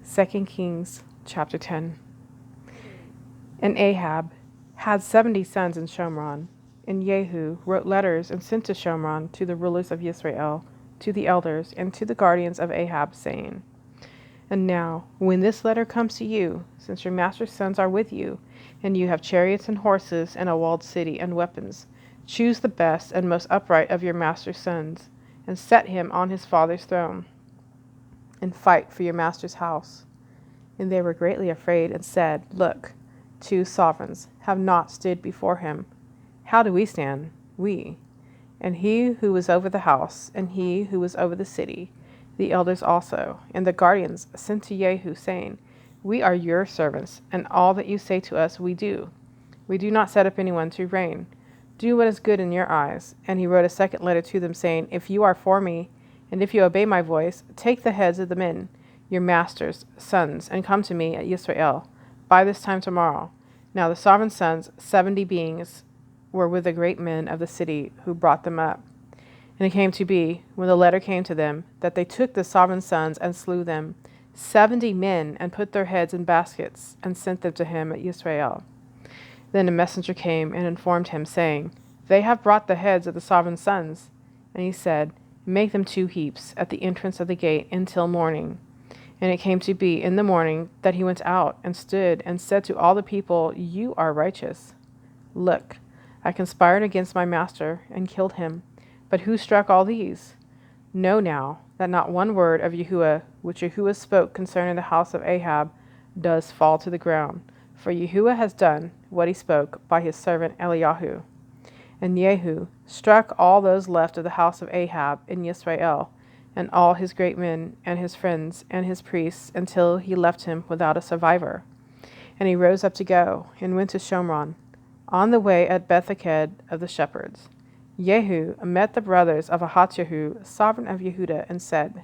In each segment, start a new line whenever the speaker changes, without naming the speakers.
2 Kings chapter 10. And Ahab had 70 sons in Shomron. And Jehu wrote letters and sent to Shomron to the rulers of Israel, to the elders, and to the guardians of Ahab, saying, And now, when this letter comes to you, since your master's sons are with you, and you have chariots and horses and a walled city and weapons, choose the best and most upright of your master's sons, and set him on his father's throne, and fight for your master's house. And they were greatly afraid, and said, Look, 2 sovereigns have not stood before him. How do we stand, we? And he who was over the house, and he who was over the city, the elders also, and the guardians sent to Jehu, saying, We are your servants, and all that you say to us we do. We do not set up anyone to reign. Do what is good in your eyes. And he wrote a second letter to them, saying, If you are for me, and if you obey my voice, take the heads of the men, your master's sons, and come to me at Israel by this time tomorrow. Now the sovereign sons, 70 beings, were with the great men of the city who brought them up. And it came to be, when the letter came to them, that they took the sovereign sons and slew them, 70 men, and put their heads in baskets, and sent them to him at Israel. Then a messenger came and informed him, saying, They have brought the heads of the sovereign sons. And he said, Make them 2 heaps at the entrance of the gate until morning. And it came to be in the morning that he went out and stood and said to all the people, You are righteous. Look, I conspired against my master and killed him. But who struck all these? Know now that not one word of Yahuwah, which Yahuwah spoke concerning the house of Ahab, does fall to the ground. For Yahuwah has done what he spoke by his servant Eliyahu. And Jehu struck all those left of the house of Ahab in Israel, and all his great men, and his friends, and his priests, until he left him without a survivor. And he rose up to go, and went to Shomron, on the way at Betheked of the shepherds. Jehu met the brothers of Ahaziah, sovereign of Yehudah, and said,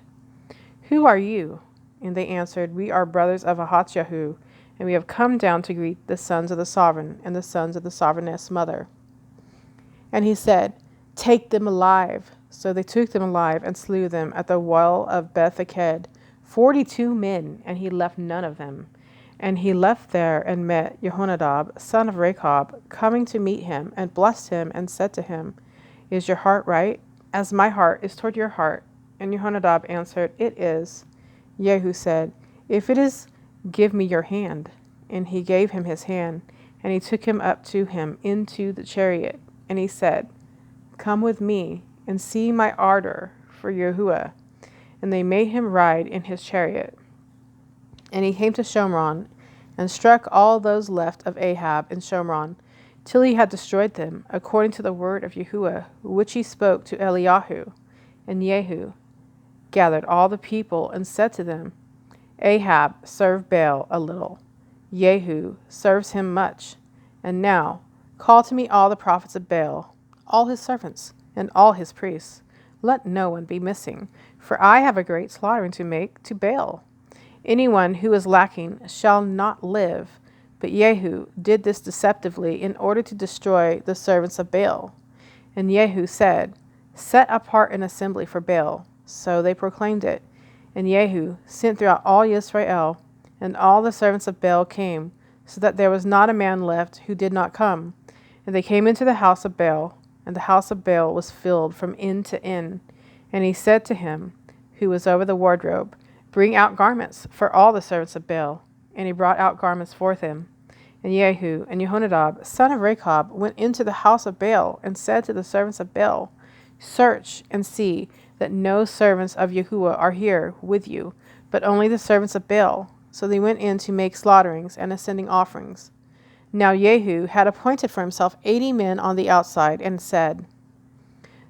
Who are you? And they answered, We are brothers of Ahaziah, and we have come down to greet the sons of the sovereign, and the sons of the sovereigness mother. And he said, Take them alive. So they took them alive and slew them at the well of Betheked, 42 men, and he left none of them. And he left there and met Jehonadab, son of Rechab, coming to meet him, and blessed him, and said to him, Is your heart right, as my heart is toward your heart? And Jehonadab answered, It is. Jehu said, If it is, give me your hand. And he gave him his hand, and he took him up to him into the chariot. And he said, Come with me, and see my ardor for Yahuwah. And they made him ride in his chariot. And he came to Shomron, and struck all those left of Ahab in Shomron, till he had destroyed them, according to the word of Yahuwah, which he spoke to Eliyahu. And Jehu gathered all the people, and said to them, Ahab served Baal a little. Jehu serves him much. And now call to me all the prophets of Baal, all his servants, and all his priests. Let no one be missing, for I have a great slaughtering to make to Baal. Anyone who is lacking shall not live. But Jehu did this deceptively in order to destroy the servants of Baal. And Jehu said, Set apart an assembly for Baal. So they proclaimed it. And Jehu sent throughout all Israel, and all the servants of Baal came, so that there was not a man left who did not come. And they came into the house of Baal, and the house of Baal was filled from end to end. And he said to him, who was over the wardrobe, Bring out garments for all the servants of Baal. And he brought out garments for them. And Jehu and Jehonadab, son of Rechab, went into the house of Baal, and said to the servants of Baal, Search and see that no servants of Yahuwah are here with you, but only the servants of Baal. So they went in to make slaughterings and ascending offerings. Now Jehu had appointed for himself 80 men on the outside, and said,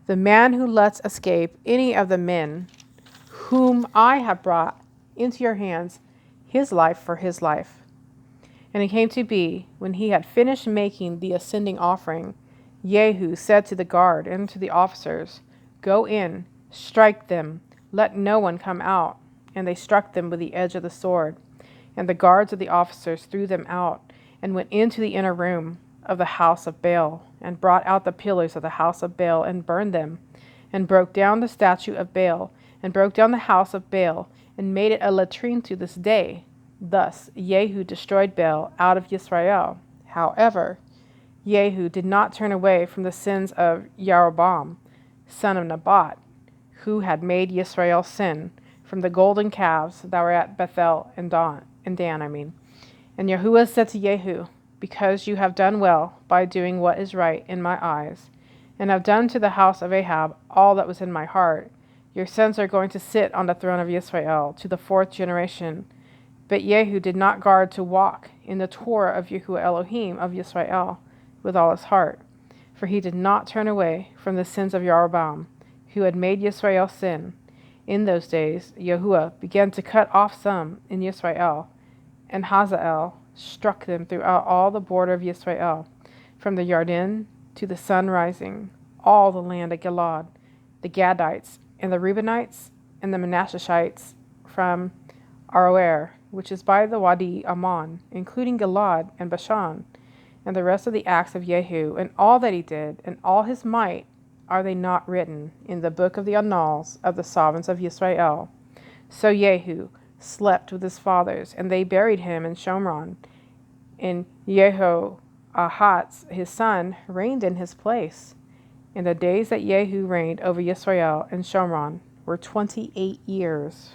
The man who lets escape any of the men whom I have brought into your hands, his life for his life. And it came to be, when he had finished making the ascending offering, Jehu said to the guard and to the officers, Go in, strike them, let no one come out. And they struck them with the edge of the sword. And the guards of the officers threw them out, and went into the inner room of the house of Baal, and brought out the pillars of the house of Baal, and burned them, and broke down the statue of Baal, and broke down the house of Baal, and made it a latrine to this day. Thus Jehu destroyed Baal out of Israel. However, Jehu did not turn away from the sins of Jeroboam, son of Nebat, who had made Israel sin, from the golden calves that were at Bethel and Dan. And Yahuwah said to Jehu, because you have done well by doing what is right in my eyes, and have done to the house of Ahab all that was in my heart, your sons are going to sit on the throne of Israel to the 4th generation. But Jehu did not guard to walk in the Torah of Yahuwah Elohim of Israel with all his heart, for he did not turn away from the sins of Jeroboam, who had made Israel sin. In those days Yahuwah began to cut off some in Israel, and Hazael struck them throughout all the border of Israel, from the Yarden to the sun rising, all the land of Gilad, the Gadites, and the Reubenites, and the Manassashites from Aroer, which is by the Wadi Ammon, including Gilad and Bashan. And the rest of the acts of Jehu, and all that he did, and all his might, are they not written in the book of the annals of the sovereigns of Israel? So Jehu slept with his fathers, and they buried him in Shomron. And Jehoahaz his son reigned in his place. And the days that Jehu reigned over Israel and Shomron were 28 years.